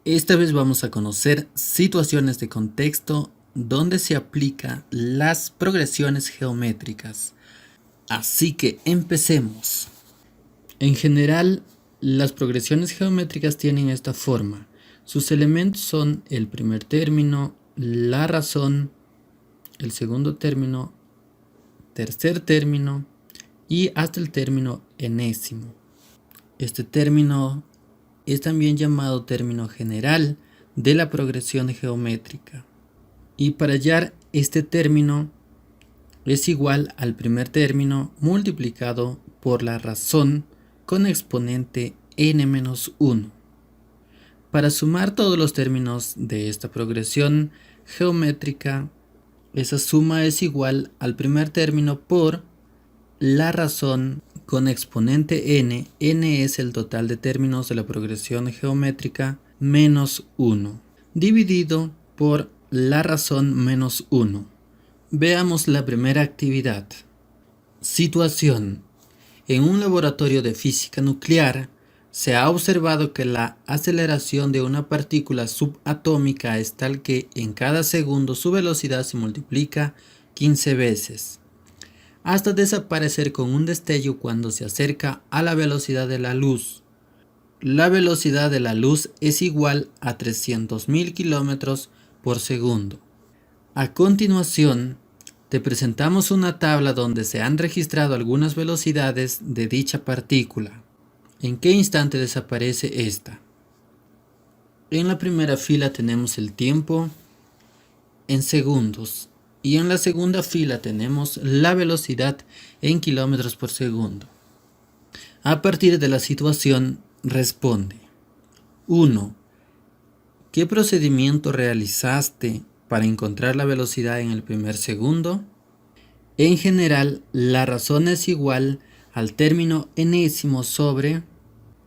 Esta vez vamos a conocer situaciones de contexto donde se aplican las progresiones geométricas. Así que empecemos. En general, las progresiones geométricas tienen esta forma. Sus elementos son el primer término, la razón, el segundo término, tercer término y hasta el término enésimo. Este término es también llamado término general de la progresión geométrica. Y para hallar este término es igual al primer término multiplicado por la razón con exponente n-1. Para sumar todos los términos de esta progresión geométrica, esa suma es igual al primer término por la razón con exponente n. N es el total de términos de la progresión geométrica menos 1, dividido por la razón menos 1. Veamos la primera actividad. Situación. En un laboratorio de física nuclear, se ha observado que la aceleración de una partícula subatómica es tal que en cada segundo su velocidad se multiplica 15 veces, hasta desaparecer con un destello cuando se acerca a la velocidad de la luz. La velocidad de la luz es igual a 300.000 kilómetros por segundo. A continuación, te presentamos una tabla donde se han registrado algunas velocidades de dicha partícula. ¿En qué instante desaparece esta? En la primera fila tenemos el tiempo en segundos y en la segunda fila tenemos la velocidad en kilómetros por segundo. A partir de la situación, responde. 1. ¿Qué procedimiento realizaste para encontrar la velocidad en el primer segundo? En general, la razón es igual al término enésimo sobre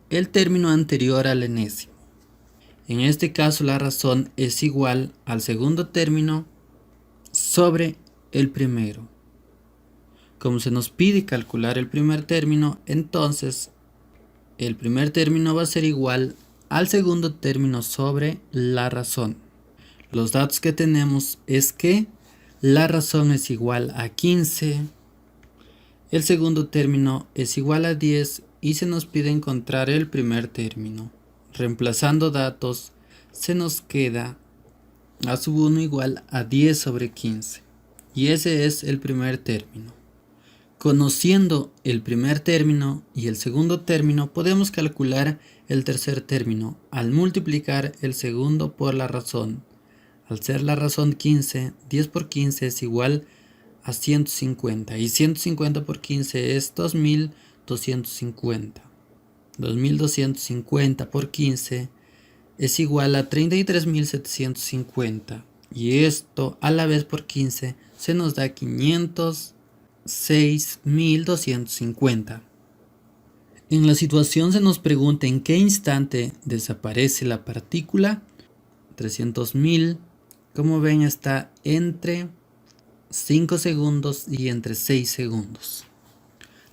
el término anterior al enésimo. En este caso, la razón es igual al segundo término sobre el primero. Como se nos pide calcular el primer término, entonces el primer término va a ser igual al segundo término sobre la razón. Los datos que tenemos es que la razón es igual a 15, el segundo término es igual a 10 y se nos pide encontrar el primer término. Reemplazando datos, se nos queda a1 igual a 10 sobre 15 y ese es el primer término. Conociendo el primer término y el segundo término, podemos calcular el tercer término al multiplicar el segundo por la razón. Al ser la razón 15, 10 por 15 es igual a 150 y 150 por 15 es 2250. 2250 por 15 es igual a 33.750 y esto a la vez por 15 se nos da 506.250. En la situación se nos pregunta en qué instante desaparece la partícula. 300.000, como ven, está entre 5 segundos y entre 6 segundos.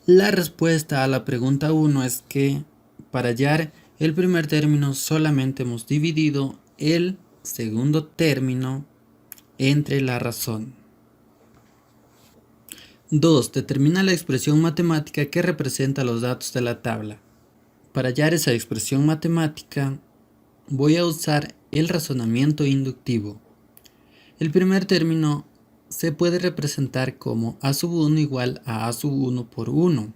La respuesta a la pregunta 1 es que para hallar el primer término solamente hemos dividido el segundo término entre la razón. 2. Determina la expresión matemática que representa los datos de la tabla. Para hallar esa expresión matemática voy a usar el razonamiento inductivo. El primer término se puede representar como a1 igual a a1 por 1.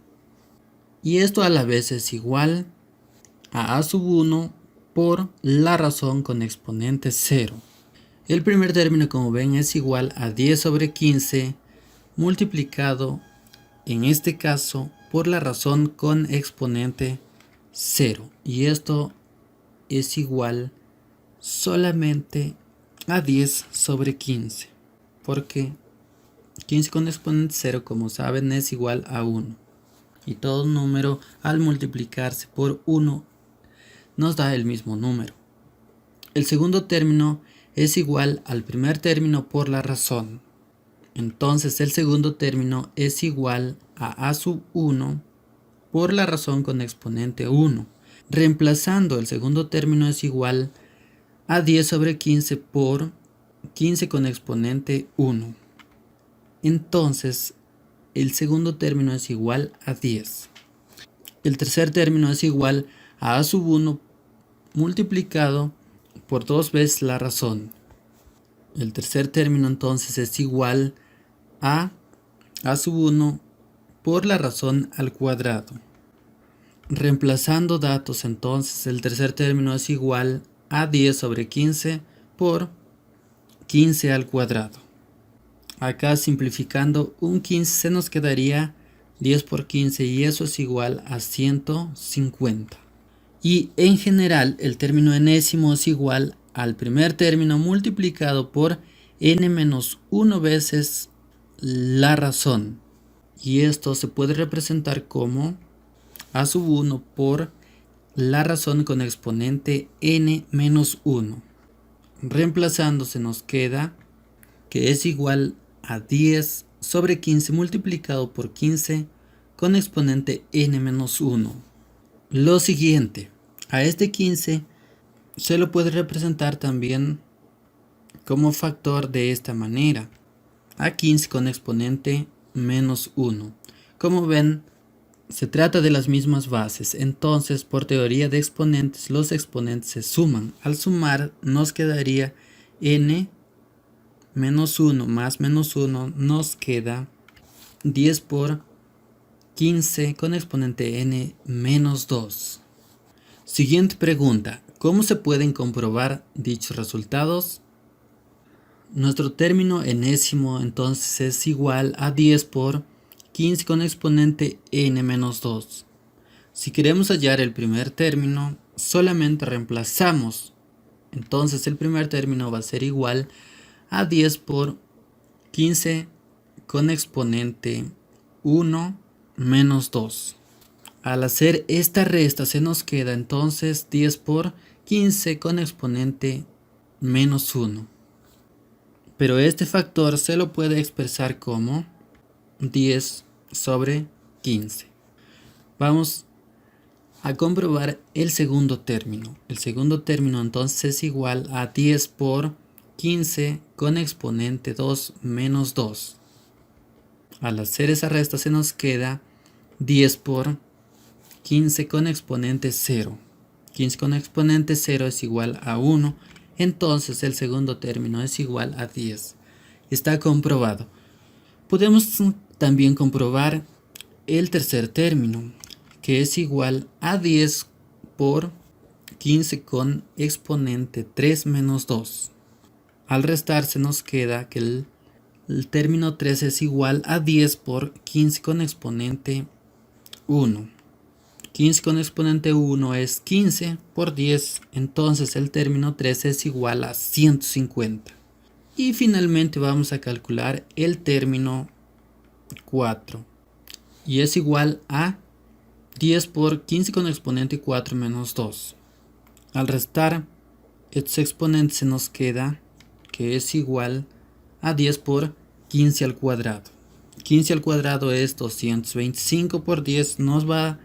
Y esto a la vez es igual a a1 por la razón con exponente 0. El primer término, como ven, es igual a 10 sobre 15 multiplicado, en este caso, por la razón con exponente 0. Y esto es igual solamente a 10 sobre 15. Porque 15 con exponente 0, como saben, es igual a 1. Y todo número al multiplicarse por 1 nos da el mismo número. El segundo término es igual al primer término por la razón. Entonces el segundo término es igual a a sub 1 por la razón con exponente 1. Reemplazando el segundo término es igual a 10 sobre 15 por 15 con exponente 1. Entonces, el segundo término es igual a 10. El tercer término es igual a a sub 1 multiplicado por 2 veces la razón. El tercer término entonces es igual a sub 1 por la razón al cuadrado. Reemplazando datos, entonces el tercer término es igual a 10 sobre 15 por 15 al cuadrado. Acá simplificando, un 15 se nos quedaría 10 por 15 y eso es igual a 150. Y en general el término enésimo es igual al primer término multiplicado por n menos 1 veces la razón. Y esto se puede representar como a sub 1 por la razón con exponente n menos 1. Reemplazando se nos queda que es igual a 10 sobre 15 multiplicado por 15 con exponente n menos 1. Lo siguiente, a este 15 se lo puede representar también como factor de esta manera, a 15 con exponente menos 1. Como ven, se trata de las mismas bases, entonces por teoría de exponentes los exponentes se suman. Al sumar nos quedaría n menos 1 más menos 1 nos queda 10 por 15 con exponente n menos 2. Siguiente pregunta, ¿cómo se pueden comprobar dichos resultados? Nuestro término enésimo entonces es igual a 10 por 15 con exponente n menos 2. Si queremos hallar el primer término, solamente reemplazamos. Entonces el primer término va a ser igual a 10 por 15 con exponente 1 menos 2. Al hacer esta resta se nos queda entonces 10 por 15 con exponente menos 1. Pero este factor se lo puede expresar como 10 sobre 15. Vamos a comprobar el segundo término. El segundo término entonces es igual a 10 por 15 con exponente 2 menos 2. Al hacer esa resta se nos queda 10 por 15 con exponente 0. 15 con exponente 0 es igual a 1. Entonces el segundo término es igual a 10. Está comprobado. Podemos también comprobar el tercer término, que es igual a 10 por 15 con exponente 3 menos 2. Al restar se nos queda que el término 3 es igual a 10 por 15 con exponente 1. 15 con exponente 1 es 15 por 10, entonces el término 3 es igual a 150. Y finalmente vamos a calcular el término 4. Y es igual a 10 por 15 con exponente 4 menos 2. Al restar estos exponentes se nos queda que es igual a 10 por 15 al cuadrado. 15 al cuadrado es 225 por 10 nos va a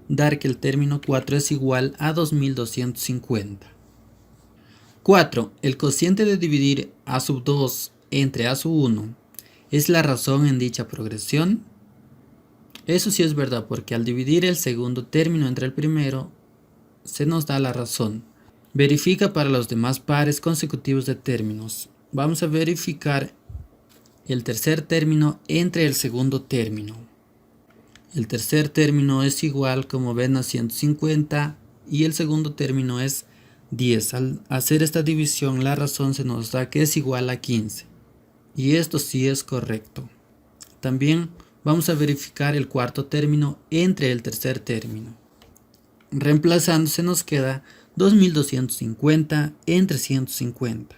dar que el término 4 es igual a 2250. 4. El cociente de dividir a sub 2 entre a sub 1 es la razón en dicha progresión. Eso sí es verdad, porque al dividir el segundo término entre el primero se nos da la razón. Verifica para los demás pares consecutivos de términos. Vamos a verificar el tercer término entre el segundo término. El tercer término es igual, como ven, a 150 y el segundo término es 10. Al hacer esta división la razón se nos da que es igual a 15. Y esto sí es correcto. También vamos a verificar el cuarto término entre el tercer término. Reemplazando se nos queda 2250 entre 150.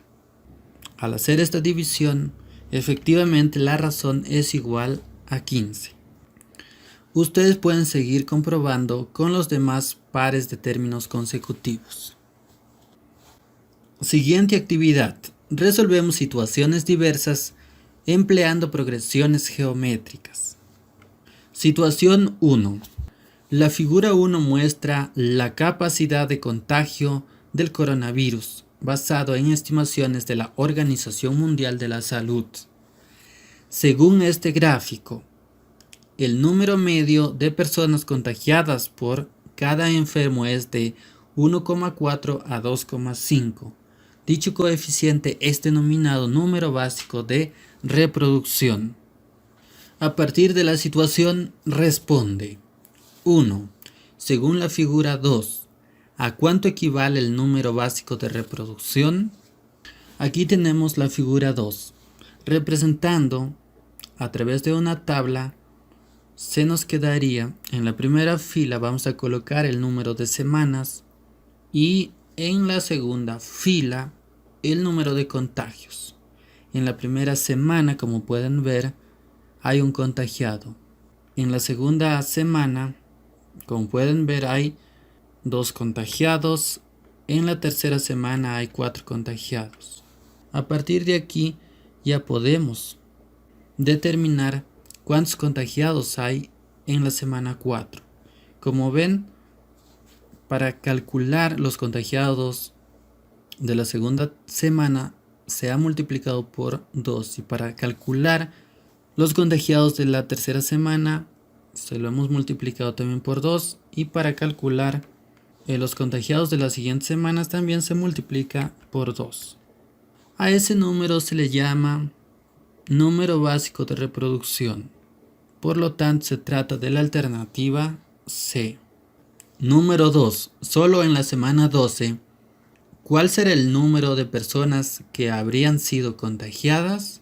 Al hacer esta división, efectivamente la razón es igual a 15. Ustedes pueden seguir comprobando con los demás pares de términos consecutivos. Siguiente actividad. Resolvemos situaciones diversas empleando progresiones geométricas. Situación 1. La figura 1 muestra la capacidad de contagio del coronavirus basado en estimaciones de la Organización Mundial de la Salud. Según este gráfico, el número medio de personas contagiadas por cada enfermo es de 1,4 a 2,5. Dicho coeficiente es denominado número básico de reproducción. A partir de la situación responde 1. Según la figura 2, ¿a cuánto equivale el número básico de reproducción? Aquí tenemos la figura 2, representando a través de una tabla. Se nos quedaría en la primera fila, vamos a colocar el número de semanas y en la segunda fila el número de contagios. En la primera semana, como pueden ver, hay un contagiado. En la segunda semana, como pueden ver, hay 2 contagiados. En la tercera semana hay 4 contagiados. A partir de aquí ya podemos determinar cuántos contagiados hay en la semana 4. Como ven, para calcular los contagiados de la segunda semana se ha multiplicado por 2, y para calcular los contagiados de la tercera semana se lo hemos multiplicado también por 2, y para calcular los contagiados de las siguientes semanas también se multiplica por 2. A ese número se le llama número básico de reproducción. Por lo tanto, se trata de la alternativa C. Número 2. Solo en la semana 12, ¿cuál será el número de personas que habrían sido contagiadas?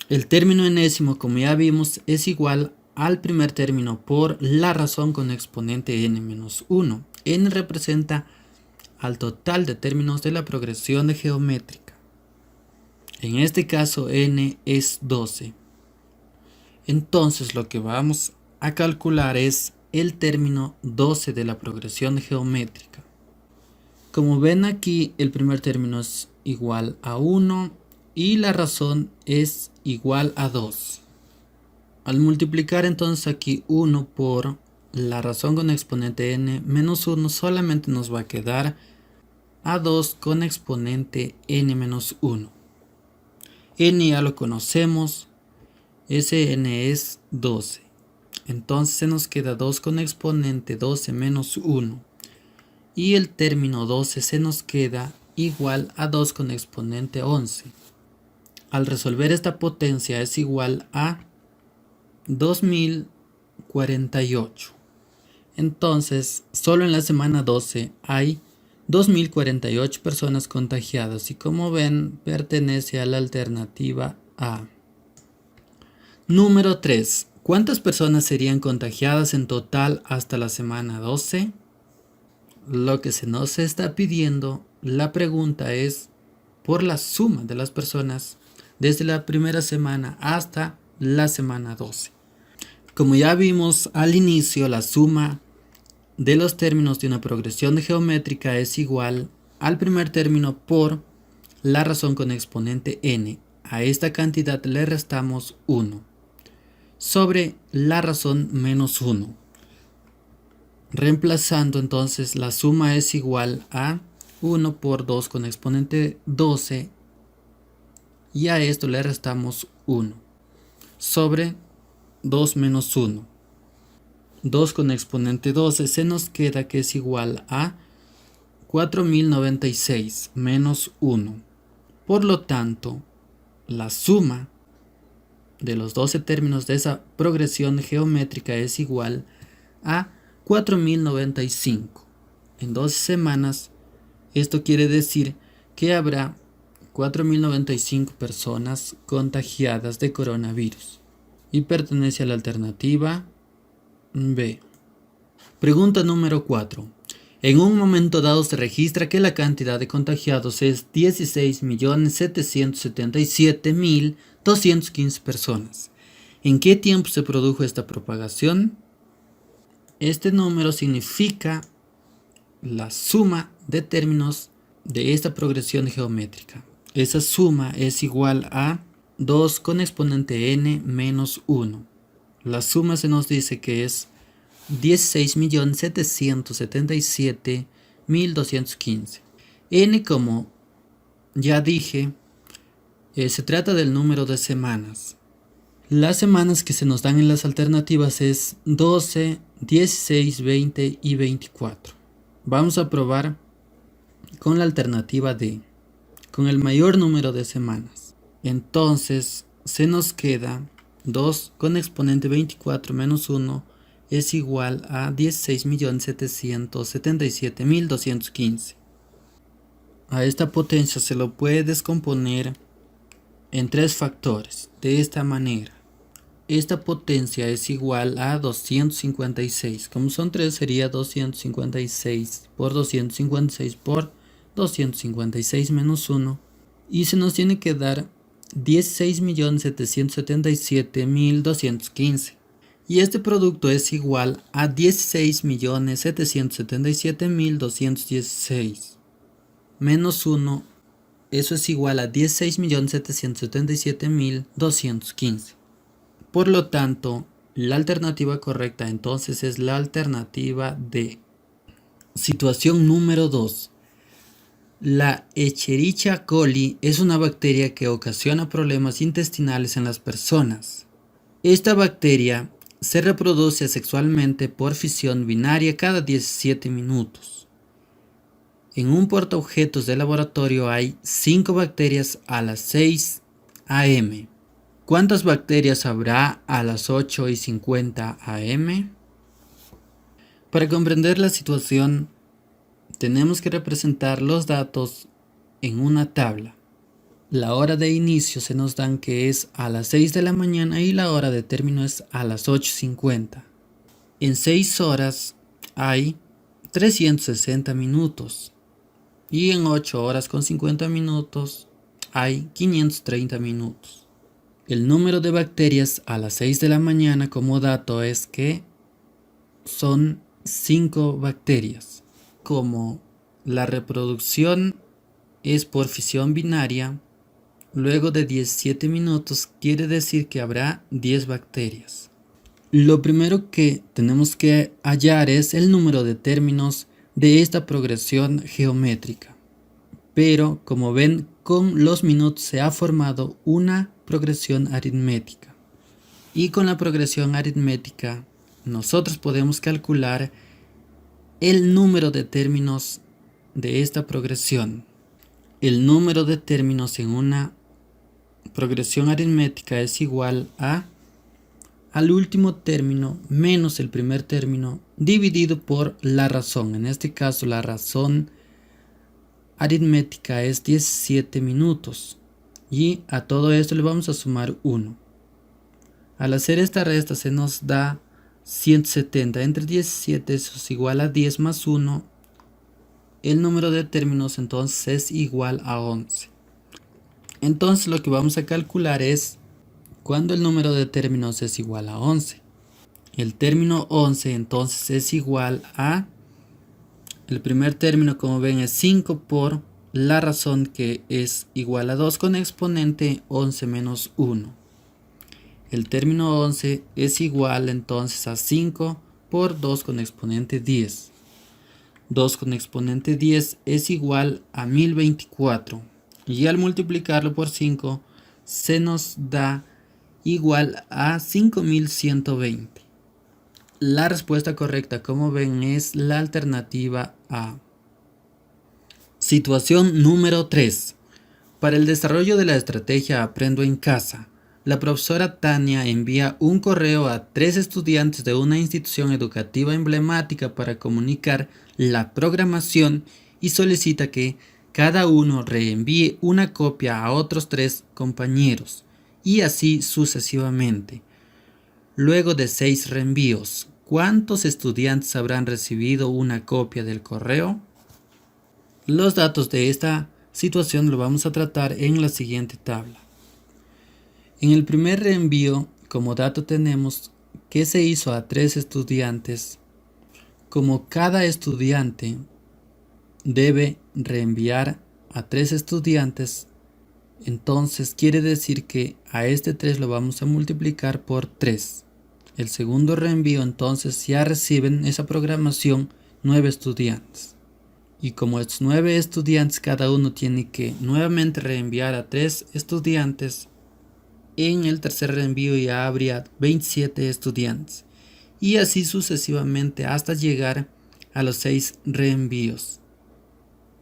El término enésimo, como ya vimos, es igual al primer término por la razón con exponente n-1. N representa al total de términos de la progresión geométrica. En este caso, n es 12. Entonces, lo que vamos a calcular es el término 12 de la progresión geométrica. Como ven aquí, el primer término es igual a 1 y la razón es igual a 2. Al multiplicar entonces aquí 1 por la razón con exponente n-1, solamente nos va a quedar a 2 con exponente n-1. N ya lo conocemos, ese n es 12. Entonces se nos queda 2 con exponente 12 menos 1. Y el término 12 se nos queda igual a 2 con exponente 11. Al resolver esta potencia es igual a 2048. Entonces, solo en la semana 12 hay 2048 personas contagiadas y, como ven, pertenece a la alternativa A. Número 3. ¿Cuántas personas serían contagiadas en total hasta la semana 12? Lo que se nos está pidiendo, la pregunta es por la suma de las personas desde la primera semana hasta la semana 12. Como ya vimos al inicio, la suma de los términos de una progresión geométrica es igual al primer término por la razón con exponente n. A esta cantidad le restamos 1 sobre la razón menos 1. Reemplazando, entonces la suma es igual a 1 por 2 con exponente 12 y a esto le restamos 1 sobre 2 menos 1. 2 con exponente 12 se nos queda que es igual a 4096 menos 1. Por lo tanto, la suma de los 12 términos de esa progresión geométrica es igual a 4095. En 12 semanas, esto quiere decir que habrá 4095 personas contagiadas de coronavirus y pertenece a la alternativa B. Pregunta número 4. En un momento dado se registra que la cantidad de contagiados es 16.777.215 personas. ¿En qué tiempo se produjo esta propagación? Este número significa la suma de términos de esta progresión geométrica. Esa suma es igual a 2 con exponente n menos 1. La suma se nos dice que es 16.777.215. N, como ya dije, se trata del número de semanas. Las semanas que se nos dan en las alternativas es 12, 16, 20 y 24. Vamos a probar con la alternativa D, con el mayor número de semanas. Entonces se nos queda 2 con exponente 24 menos 1 es igual a 16.777.215. A esta potencia se lo puede descomponer en 3 factores, de esta manera. Esta potencia es igual a 256. Como son 3, sería 256 por 256 por 256 menos 1. Y se nos tiene que dar 16.777.215. Y este producto es igual a 16.777.216 menos 1. Eso es igual a 16.777.215. Por lo tanto, la alternativa correcta entonces es la alternativa D. Situación número 2. La Escherichia coli es una bacteria que ocasiona problemas intestinales en las personas. Esta bacteria se reproduce sexualmente por fisión binaria cada 17 minutos. En un portaobjetos de laboratorio hay 5 bacterias a las 6 am. ¿Cuántas bacterias habrá a las 8:50 am? Para comprender la situación, tenemos que representar los datos en una tabla. La hora de inicio se nos dan que es a las 6 de la mañana y la hora de término es a las 8:50. En 6 horas hay 360 minutos y en 8 horas con 50 minutos hay 530 minutos. El número de bacterias a las 6 de la mañana como dato es que son 5 bacterias. Como la reproducción es por fisión binaria, luego de 17 minutos quiere decir que habrá 10 bacterias. Lo primero que tenemos que hallar es el número de términos de esta progresión geométrica. Pero como ven, con los minutos se ha formado una progresión aritmética. Y con la progresión aritmética nosotros podemos calcular el número de términos de esta progresión. El número de términos en una progresión aritmética es igual al último término menos el primer término dividido por la razón. En este caso la razón aritmética es 17 minutos y a todo esto le vamos a sumar 1. Al hacer esta resta se nos da 170. Entre 17 eso es igual a 10 más 1. El número de términos entonces es igual a 11. Entonces lo que vamos a calcular es cuando el número de términos es igual a 11. El término 11 entonces es igual a, el primer término como ven es 5 por la razón que es igual a 2 con exponente 11 menos 1. El término 11 es igual entonces a 5 por 2 con exponente 10. 2 con exponente 10 es igual a 1024. Y al multiplicarlo por 5 se nos da igual a 5120. La respuesta correcta, como ven, es la alternativa A. Situación número 3. Para el desarrollo de la estrategia Aprendo en Casa, la profesora Tania envía un correo a 3 estudiantes de una institución educativa emblemática para comunicar la programación y solicita que cada uno reenvíe una copia a otros 3 compañeros y así sucesivamente. Luego de 6 reenvíos, ¿cuántos estudiantes habrán recibido una copia del correo? Los datos de esta situación lo vamos a tratar en la siguiente tabla. En el primer reenvío, como dato tenemos que se hizo a 3 estudiantes. Como cada estudiante debe reenviar a 3 estudiantes, entonces quiere decir que a este 3 lo vamos a multiplicar por 3. El segundo reenvío entonces ya reciben esa programación 9 estudiantes. Y como es 9 estudiantes, cada uno tiene que nuevamente reenviar a 3 estudiantes. En el tercer reenvío ya habría 27 estudiantes. Y así sucesivamente hasta llegar a los 6 reenvíos.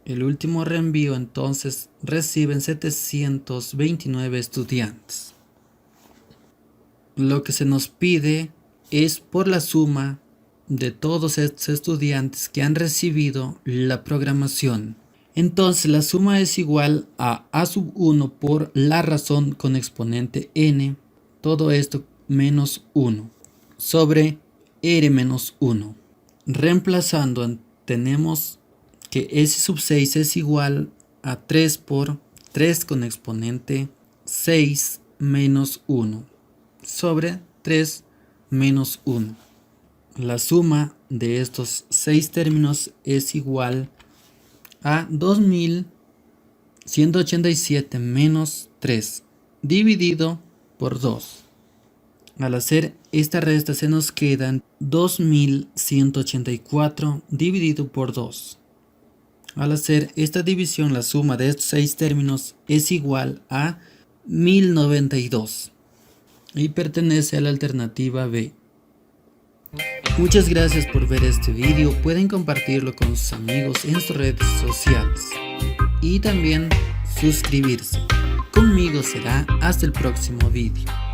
El último reenvío entonces reciben 729 estudiantes. Lo que se nos pide es por la suma de todos estos estudiantes que han recibido la programación. Entonces la suma es igual a sub 1 por la razón con exponente n, todo esto menos 1, sobre r menos 1. Reemplazando tenemos que s sub 6 es igual a 3 por 3 con exponente 6 menos 1, sobre 3 menos 1. La suma de estos 6 términos es igual a 2187 menos 3 dividido por 2. Al hacer esta resta se nos quedan 2184 dividido por 2. Al hacer esta división, la suma de estos 6 términos es igual a 1092 y pertenece a la alternativa B. Muchas gracias por ver este video. Pueden compartirlo con sus amigos en sus redes sociales y también suscribirse. Conmigo será hasta el próximo video.